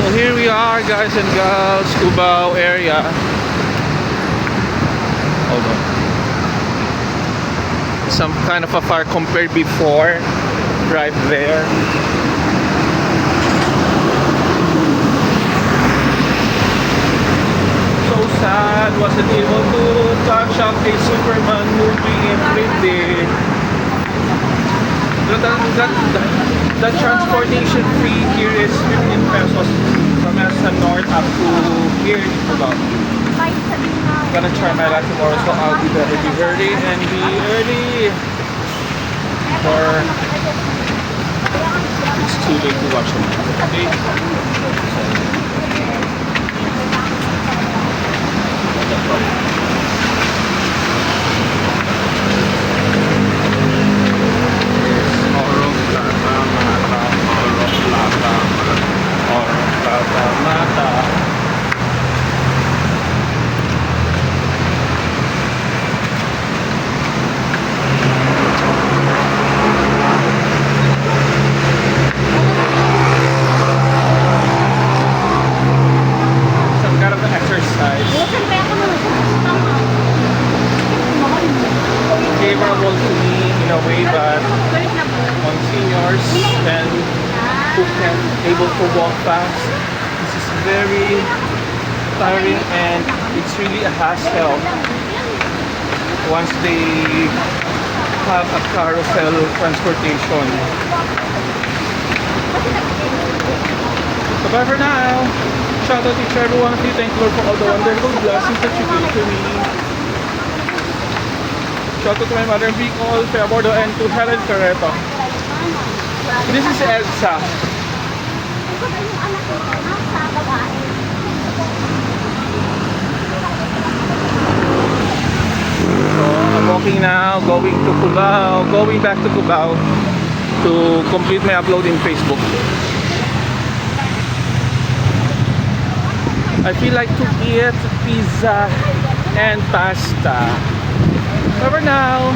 So here we are, guys and girls, Cubao area. Hold on. Some kind of a fire compared before, right there. So sad, wasn't able to catch up a Superman movie in 3D. The transportation fee here is 15 pesos from Esa North up to here in Cubao. Gonna try my luck tomorrow, so I'll be better be early and be early. Or it's too late to watch them. Okay? Favorable to me in a way, but on seniors and who can able to walk fast, this is very tiring and it's really a hassle once they have a carousel transportation. So bye for now. Shout out to each every one of you. Thank you Lord for all the wonderful blessings that you gave to me. Shout out to my mother in Bicol, Fea Bordo, and to Helen Careto. This is Elsa. So I'm walking now, going to Cubao, going back to Cubao to complete my upload in Facebook. I feel like to eat pizza and pasta. Over now.